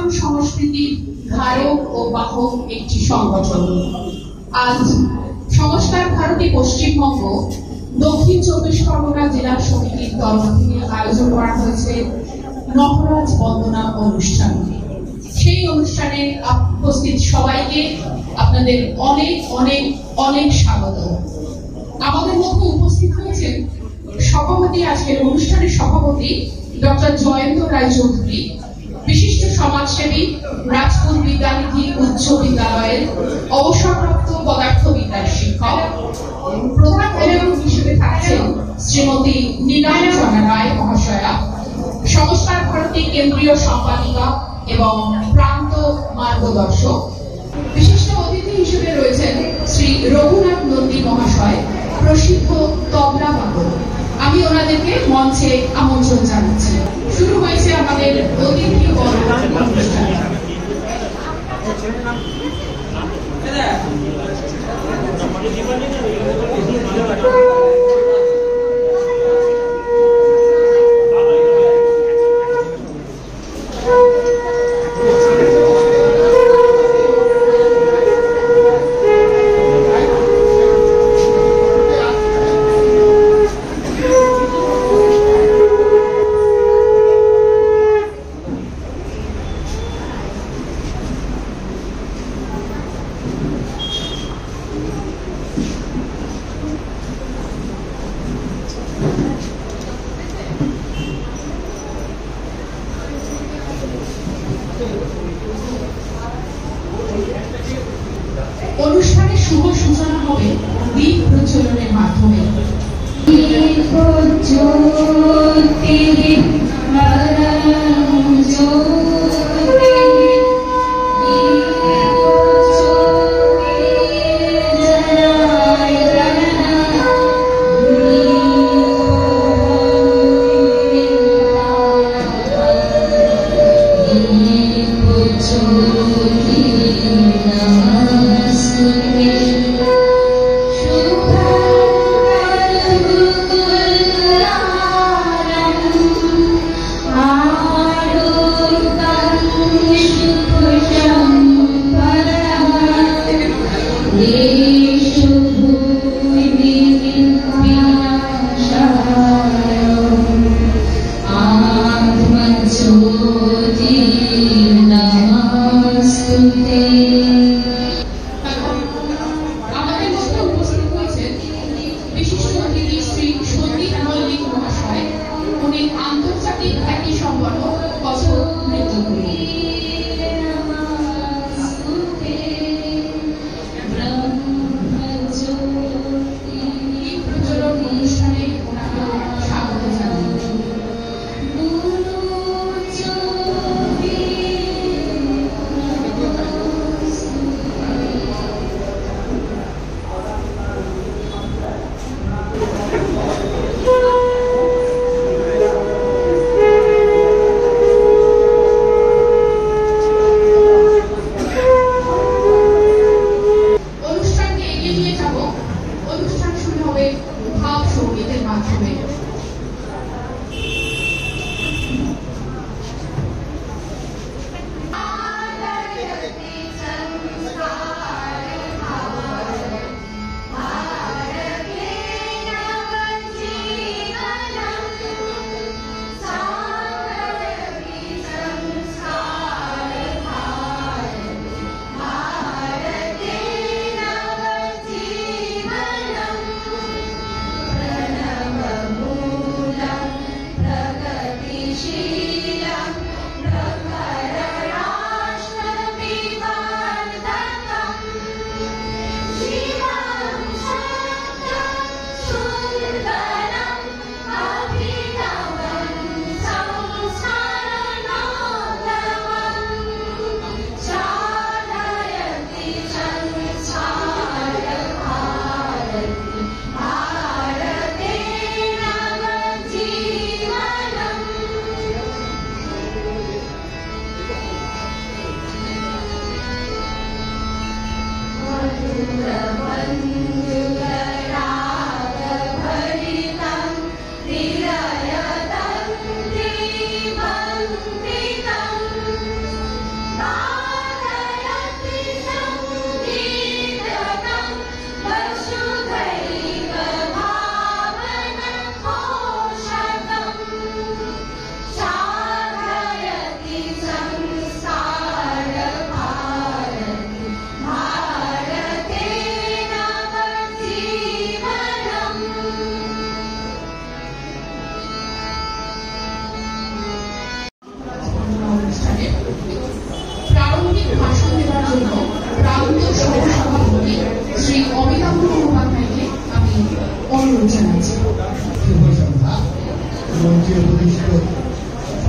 সনাতন সংস্কৃতির ধারক ও বাহক একটি সংগঠন। আজ সংস্কার ভারতী পশ্চিমবঙ্গ দক্ষিণ 24 পরগনা জেলা সমিতির তরফ থেকে আয়োজন করা হয়েছে নবরাজ বন্দনা অনুষ্ঠান। সেই অনুষ্ঠানে উপস্থিত সবাইকে আপনাদের অনেক অনেক অনেক স্বাগত। আমাদের মধ্যে উপস্থিত হয়েছেন সভাপতি, আজকের অনুষ্ঠানের সভাপতি ডক্টর জয়ন্ত রায় চৌধুরী, বিশিষ্ট সমাজসেবী, রাজপুর বিদ্যানিধি উচ্চ বিদ্যালয়ের অবসরপ্রাপ্ত পদার্থবিদ্যার শিক্ষক। প্রধান অতিথি হিসেবে থাকছেন শ্রীমতী নীলাঞ্জনা রায় মহাশয়া, সংস্কার ভারতী কেন্দ্রীয় সম্পাদিকা এবং প্রান্ত মার্গদর্শক। বিশিষ্ট অতিথি হিসেবে রয়েছেন শ্রী রঘুনাথ নন্দী মহাশয়, প্রসিদ্ধ তবলা বাদক। আমি ওনাদেরকে মঞ্চে আমন্ত্রণ জানাচ্ছি। শুরু হয়েছে আমাদের অতিথি অনুষ্ঠান।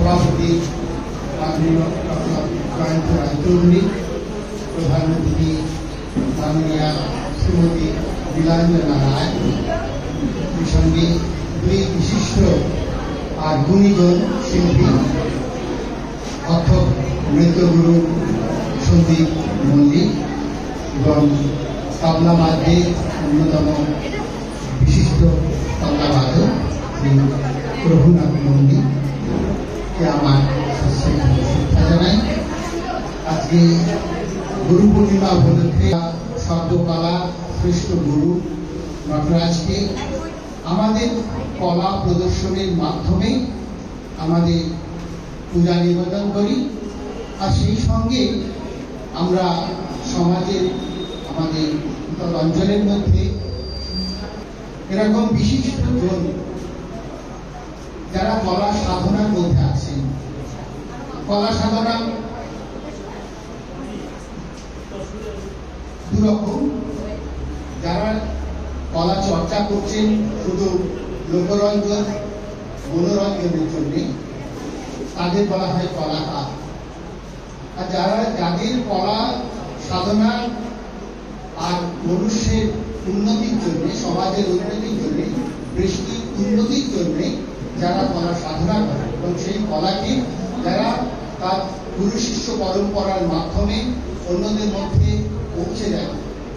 সভাপতি মাননীয় ডক্টর জয়ন্ত রায়চৌধুরী, প্রধান অতিথি মাননীয়া শ্রীমতী নীলাঞ্জনা রায়, এই সঙ্গে দুই বিশিষ্ট আর গুণীজন শিল্পী অর্থক নৃত্যগুরু সন্দীপ মল্লিক এবং তবলা বাদ্যে অন্যতম বিশিষ্ট তবলা বাদক শ্রী রঘুনাথ মল্লিককে আমার শ্রদ্ধা জানাই। আজকে গুরু পূর্ণিমা উপলক্ষে শব্দকলা শ্রেষ্ঠ গুরু নটরাজকে আমাদের কলা প্রদর্শনের মাধ্যমে আমাদের পূজা নিবেদন করি, আর সেই সঙ্গে আমরা সমাজের আমাদের অঞ্চলের মধ্যে এরকম বিশিষ্ট জন যারা কলা সাধনার মধ্যে আছেন। কলা সাধনা দুরকম, যারা কলা চর্চা করছেন শুধু লোকরঞ্জন মনোরঞ্জনের জন্য, তাদের বলা হয় কলাকার। আর যাদের কলা সাধনা আর মনুষ্যের উন্নতির জন্য, সমাজের উন্নতির জন্য, বৃষ্টির উন্নতির জন্য যারা কলা সাধনা করে এবং সেই কলাকে যারা তার গুরু শিষ্য পরম্পরার মাধ্যমে অন্যদের মধ্যে পৌঁছে দেয়,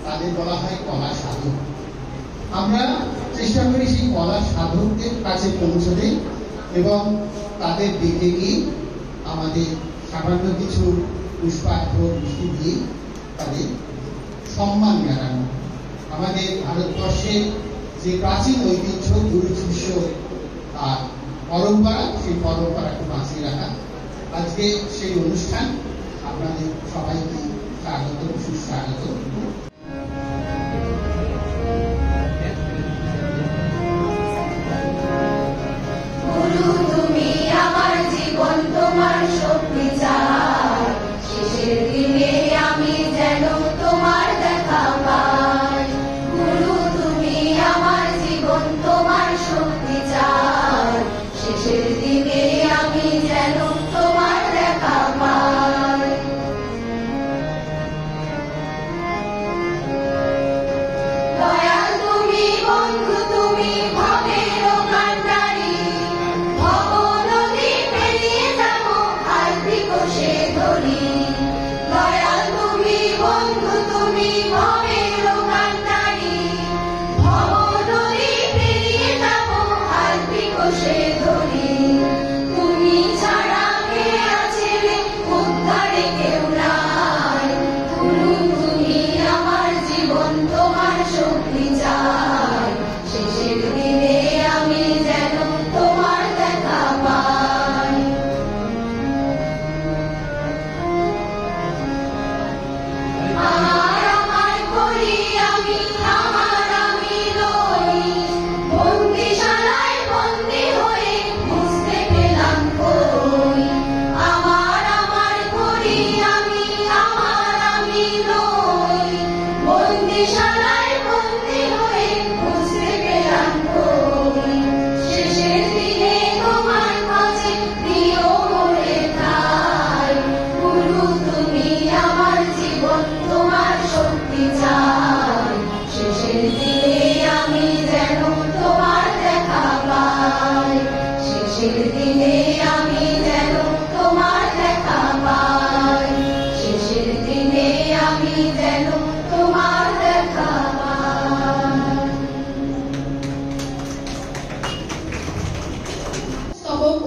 তাদের বলা হয় কলা সাধক। আমরা চেষ্টা করি সেই কলা সাধকদের কাছে পৌঁছতে এবং তাদের দিকে গিয়ে আমাদের সামান্য কিছু পুষ্পার্ঘ্য বৃষ্টি দিয়ে তাদের সম্মান জানানো। আমাদের ভারতবর্ষের যে প্রাচীন ঐতিহ্য গুরু শিষ্য আর পরম্পরা, সেই পরম্পরাকে বাঁচিয়ে রাখা আজকে সেই অনুষ্ঠান। আপনাদের সবাইকে স্বাগত, সুস্বাগত।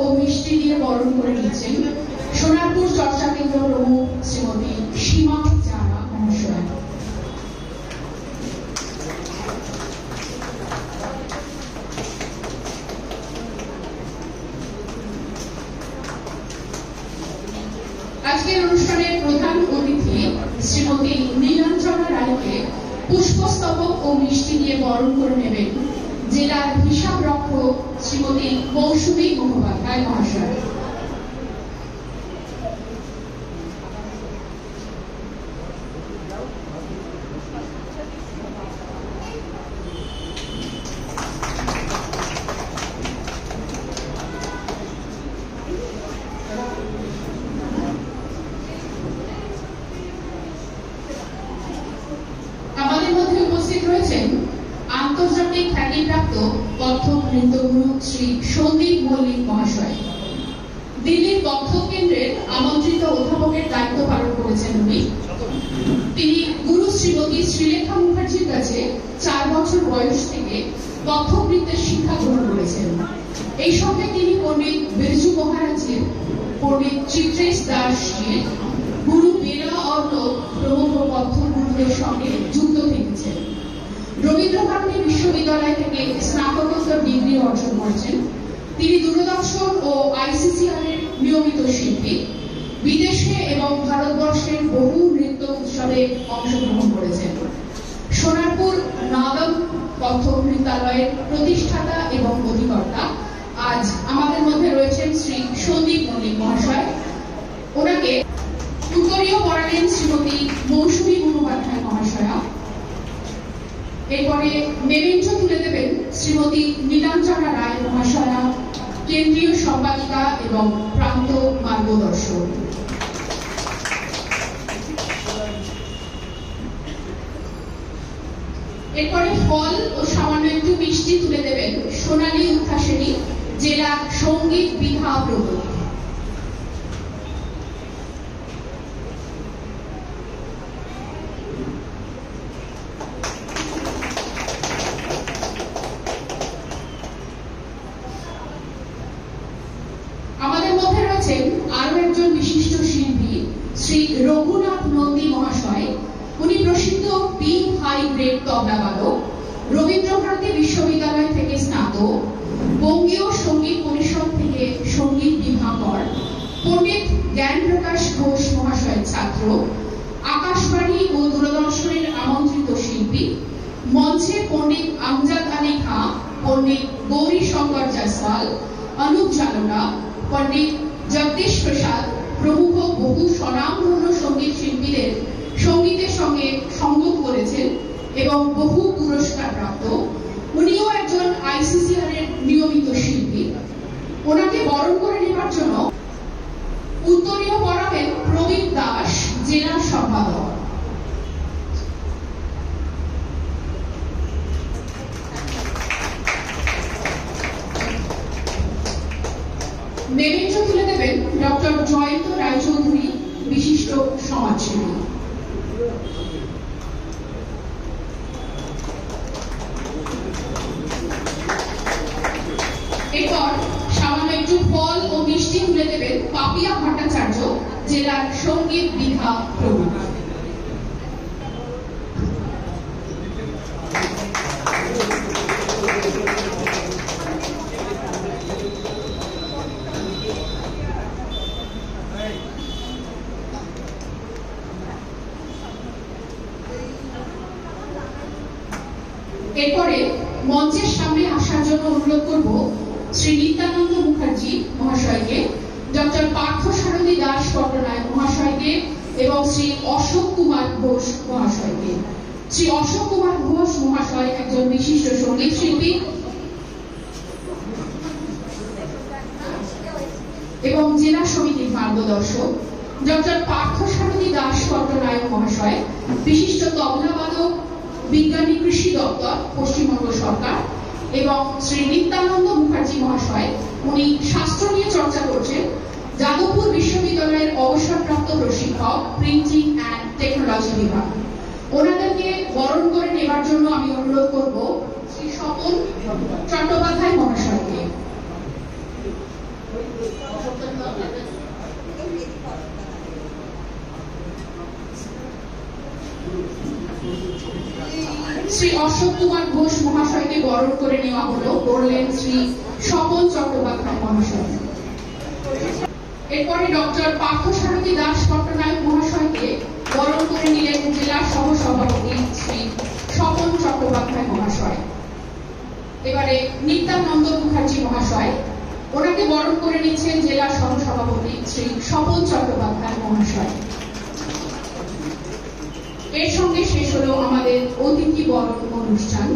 ও মিষ্টি দিয়ে বরণ করে নিয়েছেন সোনারপুর চর্চা কেন্দ্র প্রমুখ শ্রীমতী সীমা জানা মহাশয়। আজকের অনুষ্ঠানের প্রধান অতিথি শ্রীমতী নীলাঞ্জনা রায়কে পুষ্পস্তবক ও মিষ্টি দিয়ে বরণ করে নেবেন জেলার হিসাব রক্ষক শ্রীমতী মৌসুমী মুখোপাধ্যায় মহাশয়। রয়েছেন আন্তর্জাতিক খ্যাতিপ্রাপ্ত কত্থক নৃত্যগুরু শ্রী সন্দীপ মল্লিক মহাশয়। দিল্লির কত্থক কেন্দ্রের আমন্ত্রিত অধ্যাপকের দায়িত্ব পালন করেছেন উনি। তিনি গুরু শ্রীমতী শ্রীলেখা মুখার্জির কাছে 4 বছর বয়স থেকে কত্থক নৃত্যের শিক্ষা গ্রহণ করেছেন। এই সঙ্গে তিনি পণ্ডিত বিরজু মহারাজের, পণ্ডিত চিত্রেশ দাসজির, গুরু বীরা অর্ণব প্রমুখ কত্থক গুরুদের সঙ্গে যুক্ত থেকেছেন। রবীন্দ্রভারতী বিশ্ববিদ্যালয় থেকে স্নাতকোত্তর ডিগ্রি অর্জন করেছেন। তিনি দূরদর্শন ও আইসিসিআর এর নিয়মিত শিল্পী। বিদেশে এবং ভারতবর্ষের বহু নৃত্য উৎসবে অংশগ্রহণ করেছেন। সোনারপুর নাদম কত্থক নৃত্যালয়ের প্রতিষ্ঠাতা এবং অধিকর্তা আজ আমাদের মধ্যে রয়েছেন শ্রী সন্দীপ মল্লিক মহাশয়। ওনাকে উত্তরীয় পড়ালেন শ্রীমতী মৌসুমী মুখোপাধ্যায় মহাশয়া। এরপরে মেমেন্টো তুলে দেবেন শ্রীমতী নীলাঞ্জনা রায় মহাশয়া, কেন্দ্রীয় সম্পাদিকা এবং প্রান্ত মার্গদর্শক। এরপরে ফল ও সামান্য একটু মিষ্টি তুলে দেবেন সোনালী উত্থাসেনী, জেলা সঙ্গীত বিধা প্রবর্তক। আমাদের মধ্যে রয়েছেন আরো একজন বিশিষ্ট শিল্পী শ্রী রঘুনাথ নন্দী মহাশয়। উনি প্রসিদ্ধ বি হাই গ্রেড তবলাবাদক, রবীন্দ্রভারতী বিশ্ববিদ্যালয় থেকে স্নাতক, বঙ্গীয় সঙ্গীত পরিষদ থেকে সঙ্গীত বিভাগর, পণ্ডিত জ্ঞান প্রকাশ ঘোষ মহাশয়ের ছাত্র, আকাশবাণী ও দূরদর্শনের আমন্ত্রিত শিল্পী। মঞ্চে পণ্ডিত আমজাদ আলী খাঁ, পণ্ডিত গৌরী শঙ্কর জয়সওয়াল, অনুপ জালোটা, পণ্ডিত জগদীশ প্রসাদ প্রমুখ বহু স্বনামধন্য সঙ্গীত শিল্পীদের সঙ্গীতের সঙ্গে সংযোগ করেছেন এবং বহু পুরস্কার প্রাপ্ত। উনিও একজন আইসিসিআর এর নিয়মিত শিল্পী। ওনাকে বরণ করে নেবার জন্য উত্তরীয় পড়াবেন প্রবীণ দাস, জেলা সম্পাদক। মেমেন্টো তুলে দেবেন ডক্টর জয়ন্ত রায়চৌধুরী, বিশিষ্ট সমাজসেবী। এরপর সামান্য একটু ফল ও মিষ্টি তুলে দেবেন পাপিয়া ভট্টাচার্য, জেলার সঙ্গীত বিধা প্রবর্তক। এরপরে মঞ্চের সামনে আসার জন্য অনুরোধ করব শ্রী নিত্যানন্দ মুখার্জি মহাশয়কে, ডক্টর পার্থ সারথী দাস পট্টনায়ক মহাশয়কে এবং শ্রী অশোক কুমার ঘোষ মহাশয়কে। শ্রী অশোক কুমার ঘোষ মহাশয় একজন বিশিষ্ট সঙ্গীত শিল্পী এবং জেলা সমিতির মার্গদর্শক। ডক্টর পার্থ সারথী দাস পট্টনায়ক মহাশয় বিশিষ্ট তবলাবাদক, বিজ্ঞানী কৃষি দপ্তর, পশ্চিমবঙ্গ সরকার। এবং শ্রী নিত্যানন্দ মুখার্জি মহাশয়, উনি শাস্ত্র নিয়ে চর্চা করছেন, যাদবপুর বিশ্ববিদ্যালয়ের অবসরপ্রাপ্ত প্রশিক্ষক, প্রিন্টিং অ্যান্ড টেকনোলজি বিভাগ। ওনাদেরকে বরণ করে নেবার জন্য আমি অনুরোধ করব শ্রী স্বপন চট্টোপাধ্যায় মহাশয়কে। শ্রী অশোক কুমার ঘোষ মহাশয়কে বরণ করে নেওয়া হলো, করলেন শ্রী স্বপন চট্টোপাধ্যায় মহাশয়। এরপরে ডক্টর পার্থ সারথী দাস পট্টনায়ক মহাশয়কে বরণ করে নিলেন জেলা সহসভাপতি শ্রী স্বপন চট্টোপাধ্যায় মহাশয়। এবারে নিত্যানন্দ মুখার্জি মহাশয়, ওনাকে বরণ করে নিচ্ছেন জেলা সহসভাপতি শ্রী স্বপন চট্টোপাধ্যায় মহাশয়। এর সঙ্গে শেষ হলো আমাদের অতিথি বরণ অনুষ্ঠান।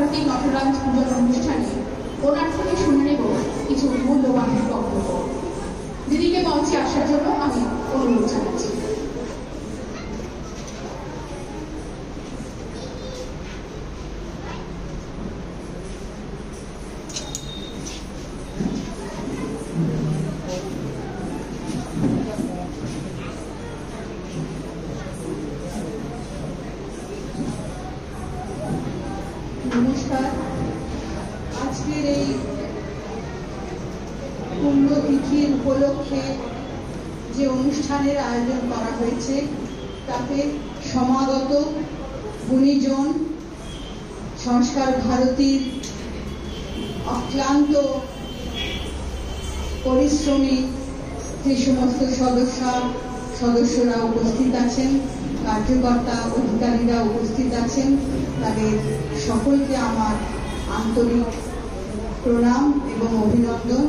আন্তর্জাতিক নটরাজ পুজোর অনুষ্ঠানে ওনার থেকে শুনে নেব কিছু মূল্যবান বক্তব্য। দিদিকে মঞ্চে আসার জন্য আমি অনুরোধ জানাচ্ছি। নমস্কার। আজকের এই পুণ্যতিথির উপলক্ষে যে অনুষ্ঠানের আয়োজন করা হয়েছে তাতে সমাগত গুণীজন, সংস্কার ভারতীর অক্লান্ত পরিশ্রমী যে সমস্ত সদস্যরা উপস্থিত আছেন, কার্যকর্তা অধিকারীরা উপস্থিত আছেন, তাদের সকলকে আমার আন্তরিক প্রণাম এবং অভিনন্দন।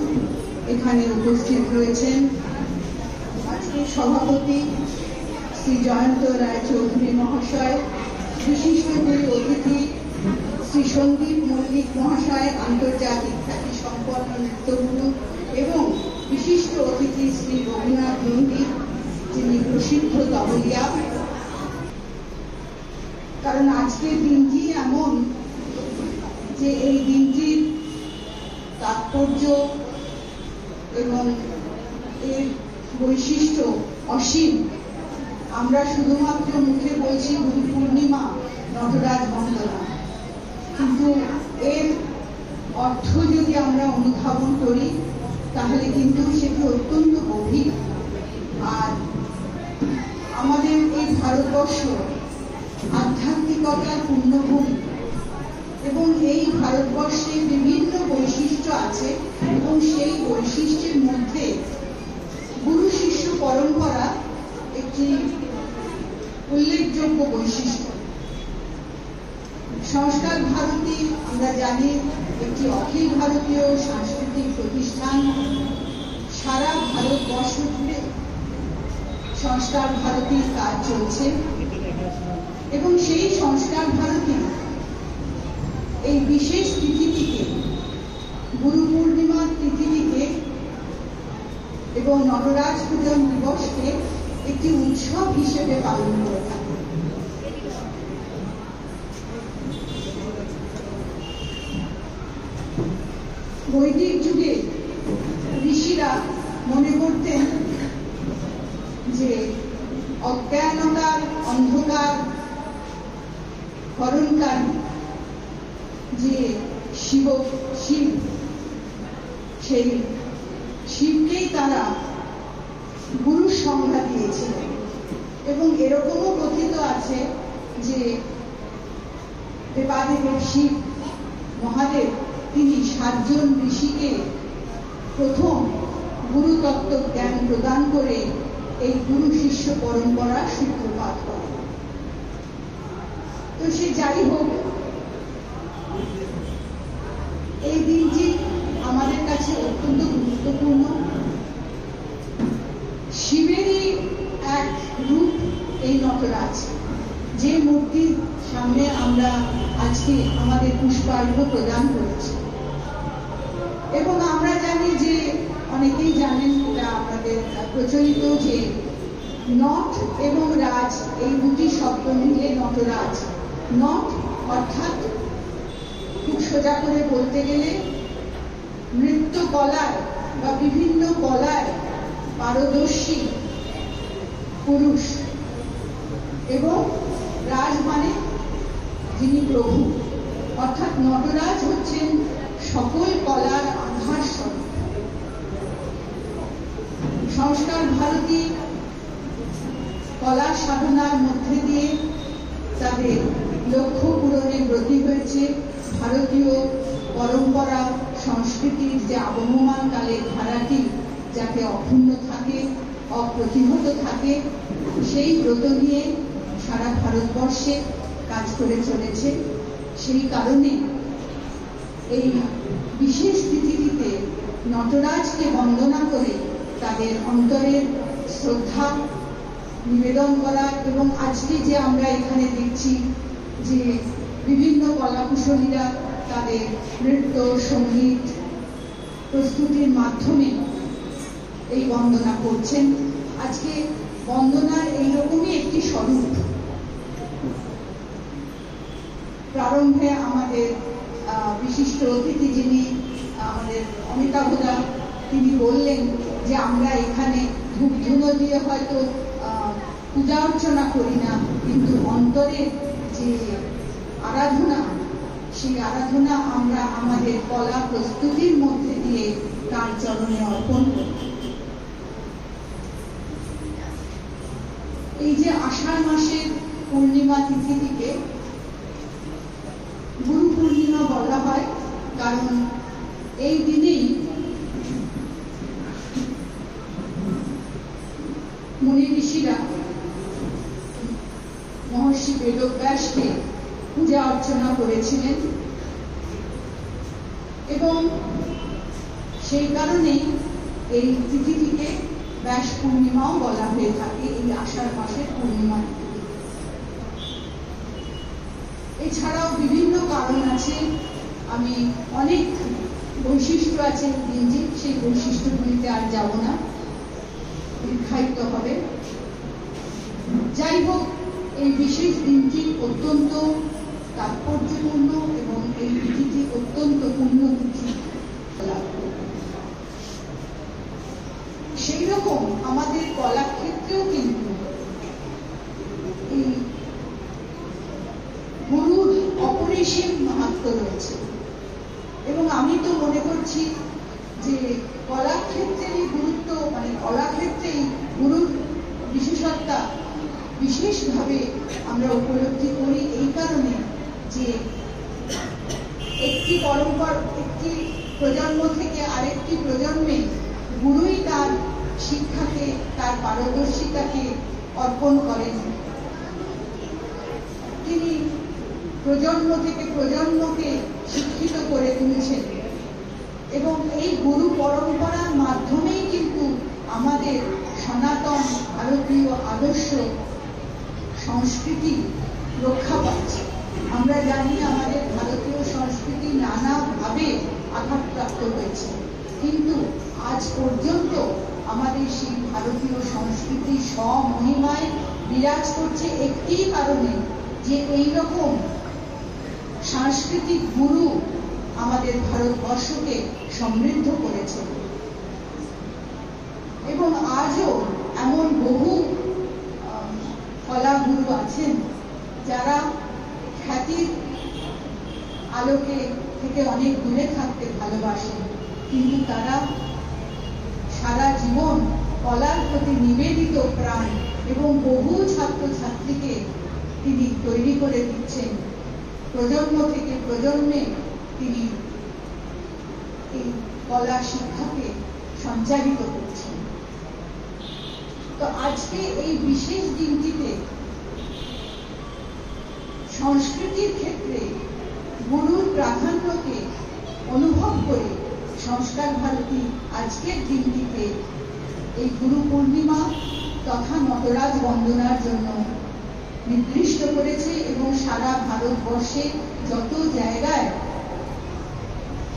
এখানে উপস্থিত রয়েছেন আজকের সভাপতি শ্রী জয়ন্ত রায়চৌধুরী মহাশয়, বিশিষ্ট দুই অতিথি শ্রী সন্দীপ মল্লিক মহাশয়, আন্তর্জাতিক খ্যাতি সম্পন্ন নৃত্যগুরু, এবং বিশিষ্ট অতিথি শ্রী রঘুনাথ নন্দী, যিনি প্রসিদ্ধ তবলিয়া। কারণ আজকের দিনটি এমন যে এই দিনটির তাৎপর্য এবং এর বৈশিষ্ট্য অসীম। আমরা শুধুমাত্র মুখে বলছি গুরু পূর্ণিমা, নটরাজ বন্দনা, কিন্তু এর অর্থ যদি আমরা অনুধাবন করি তাহলে কিন্তু সেটি অত্যন্ত গভীর। আর আমাদের এই ভারতবর্ষ আধ্যাত্মিকতার পূর্ণভূমি, এবং এই ভারতবর্ষে বিভিন্ন বৈশিষ্ট্য আছে, এবং সেই বৈশিষ্ট্যের মধ্যে গুরু শিষ্য পরম্পরা একটি উল্লেখযোগ্য বৈশিষ্ট্য। সংস্কার ভারতী আমরা জানি একটি অখিল ভারতীয় সাংস্কৃতিক প্রতিষ্ঠান। সারা ভারতবর্ষ জুড়ে সংস্কার ভারতীর কাজ চলছে, এবং সেই সংস্কার ভারতী এই বিশেষ তিথিটিকে, গুরু পূর্ণিমার তিথিটিকে এবং নটরাজ পূজন দিবসকে একটি উৎসব হিসেবে পালন করে থাকে। বৈদিক যুগে ঋষিরা মনে করতেন যে অজ্ঞানতার অন্ধকার হরণকারী যে শিব, সেই শিবকেই তারা গুরুর সংজ্ঞা দিয়েছিলেন। এবং এরকমও কথিত আছে যে দেবাদেবের শিব মহাদেব তিনি 7 জন ঋষিকে প্রথম গুরুতত্ত্ব জ্ঞান প্রদান করে এই গুরু শিষ্য পরম্পরার সূত্রপাত করেন। তো সে যাই হোক, এই দিনটি আমাদের কাছে অত্যন্ত গুরুত্বপূর্ণ। শিবেরই এক রূপ এই নটরাজ, যে মূর্তির সামনে আমরা আজকে আমাদের পুষ্পার্ঘ্য প্রদান করেছি। এবং আমরা জানি যে, অনেকেই জানেন, এটা আমাদের প্রচলিত যে নট এবং রাজ এই দুটি শব্দ মিলে নটরাজ। নট অর্থাৎ খুব সোজা করে বলতে গেলে নৃত্য কলায় বা বিভিন্ন কলায় পারদর্শী পুরুষ, এবং রাজ মানে যিনি প্রভু, অর্থাৎ নটরাজ হচ্ছেন সকল কলার আধার স্বরূপ। সংস্কার ভারতী কলার সাধনার মধ্যে দিয়ে তাদের লক্ষ্য পূরণে ব্রতী হয়েছে। ভারতীয় পরম্পরা সংস্কৃতির যে আবহমান কালের ধারাটি যাতে অক্ষুণ্ণ থাকে, অপ্রতিহত থাকে, সেই ব্রত নিয়ে সারা ভারতবর্ষে কাজ করে চলেছে। সেই কারণে এই বিশেষ তিথিটিতে নটরাজকে বন্দনা করে তাদের অন্তরের শ্রদ্ধা নিবেদন করা, এবং আজকে যে আমরা এখানে দেখছি যে বিভিন্ন কলাকুশলীরা তাদের নৃত্য সঙ্গীত প্রস্তুতির মাধ্যমে এই বন্দনা করছেন। আজকে বন্দনার এইরকমই একটি স্বরূপ। প্রারম্ভে আমাদের বিশিষ্ট অতিথি যিনি আমাদের অমিতাভদা, তিনি বললেন যে আমরা এখানে ধূপ ধুনো দিয়ে হয়তো পূজা অর্চনা করি না, কিন্তু অন্তরের যে আরাধনা, সেই আরাধনা আমরা আমাদের কলা প্রস্তুতির মধ্যে দিয়ে তার চরণে অর্পণ করি। এই যে আষাঢ় মাসের পূর্ণিমা তিথিটিকে গুরু পূর্ণিমা বলা হয়, কারণ এই দিনেই মুনি ঋষিরা মহর্ষি বেদব্যাসকে পূজা অর্চনা করেছিলেন এবং সেই কারণেই এই তিথিটিকে ব্যাস পূর্ণিমাও বলা হয়ে থাকে, এই আষাঢ় মাসের পূর্ণিমা। এছাড়াও বিভিন্ন কারণ আছে, আমি অনেক বৈশিষ্ট্য আছে দিনটির, সেই বৈশিষ্ট্যগুলিতে আর যাব না, দীর্ঘায়িত হবে। যাই হোক, এই বিশেষ দিনটি অত্যন্ত তাৎপর্যপূর্ণ এবং এই তিথিটি অত্যন্ত পূর্ণ তিথি। সেই রকম আমাদের কলাক্ষেত্রেও কিন্তু এই গুরুর অপরিসীম মাহাত্ম্য রয়েছে এবং আমি তো মনে করছি যে কলাক্ষেত্রেরই গুরুত্ব, মানে কলাক্ষেত্রেই গুরুর বিশেষত্বা বিশেষভাবে আমরা উপলব্ধি করি এই কারণে যে একটি প্রজন্ম থেকে আরেকটি প্রজন্মে গুরুই তার শিক্ষাকে, তার পারদর্শিতাকে অর্পণ করেন। তিনি প্রজন্ম থেকে প্রজন্মকে শিক্ষিত করে তুলেছেন এবং এই গুরু পরম্পরার মাধ্যমেই কিন্তু আমাদের সনাতন ভারতীয় আদর্শ সংস্কৃতি রক্ষা পাচ্ছে। আমরা জানি আমাদের ভারতীয় সংস্কৃতি নানাভাবে আঘাতপ্রাপ্ত হয়েছে, কিন্তু আজ পর্যন্ত আমাদের সেই ভারতীয় সংস্কৃতি স্বমহিমায় বিরাজ করছে একটি কারণে, যে এইরকম সাংস্কৃতিক গুরু আমাদের ভারতবর্ষকে সমৃদ্ধ করেছে। এবং আজও এমন বহু কলা গুরু আছেন যারা খ্যাতির আলোকে থেকে অনেক দূরে থাকতে ভালোবাসেন, কিন্তু তারা সারা জীবন কলার প্রতি নিবেদিত প্রাণ এবং বহু ছাত্রছাত্রীকে তিনি তৈরি করে দিচ্ছেন। প্রজন্ম থেকে প্রজন্মে তিনি এই কলা শিক্ষাকে সঞ্চারিত করছেন। তো আজকে এই বিশেষ দিনটিতে সংস্কৃতির ক্ষেত্রে গুরুর প্রাধান্যকে অনুভব করে সংস্কার ভারতী আজকের দিনটিতে এই গুরু পূর্ণিমা তথা নটরাজ বন্দনার জন্য নির্দিষ্ট করেছে এবং সারা ভারতবর্ষে যত জায়গায়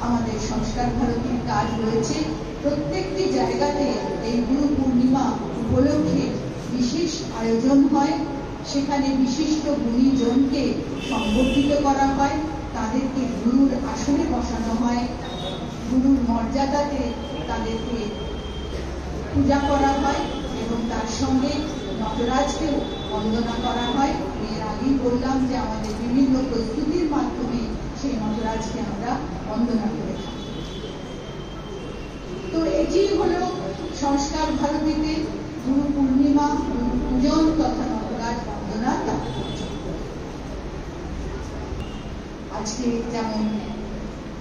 আমাদের সংস্কার ভারতীর কাজ রয়েছে প্রত্যেকটি জায়গাতে এই গুরু পূর্ণিমা উপলক্ষে বিশেষ আয়োজন হয়। সেখানে বিশিষ্ট গুণীজনকে সংবর্ধিত করা হয়, তাদেরকে গুরুর আসনে বসানো হয়, গুরুর মর্যাদাতে তাদেরকে পূজা করা হয় এবং তার সঙ্গে নটরাজকেও বন্দনা করা হয়। এর আগেই বললাম যে আমাদের বিভিন্ন প্রস্তুতির মাধ্যমে সেই নটরাজকে আমরা বন্দনা করে থাকি। তো এটি হল সংস্কার ভারতীতে গুরু পূর্ণিমা, গুরু পূজন তথা নটরাজ বন্দনার তাৎপর্য। আজকে যেমন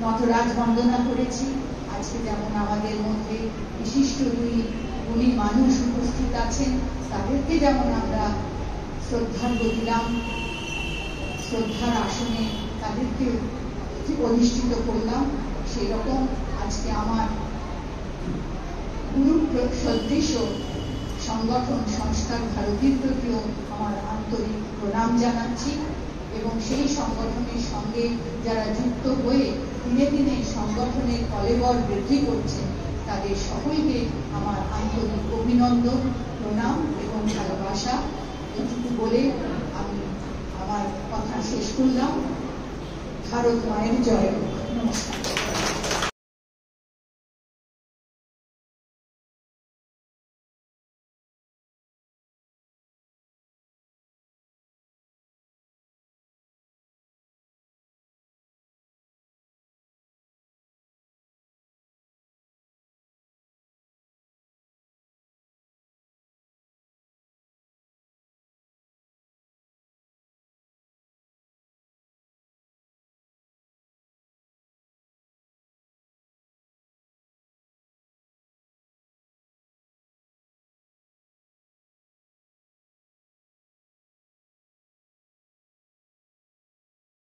নটরাজ বন্দনা করেছি, আজকে যেমন আমাদের মধ্যে বিশিষ্ট দুই গুণী মানুষ উপস্থিত আছেন, তাদেরকে যেমন আমরা শ্রদ্ধার্ঘ দিলাম, শ্রদ্ধার আসনে তাদেরকে অধিষ্ঠিত করলাম, সেরকম আজকে আমার গুরু সদৃশ সংগঠন সংস্কার ভারতীর প্রতিও আমার আন্তরিক প্রণাম জানাচ্ছি এবং সেই সংগঠনের সঙ্গে যারা যুক্ত হয়ে দিনে দিনে সংগঠনের কলেবর বৃদ্ধি করছে, তাদের সকলকে আমার আন্তরিক অভিনন্দন, প্রণাম এবং ভালোবাসা। এটুকু বলে আমি আমার কথা শেষ করলাম। ভারত মায়ের জয়। নমস্কার।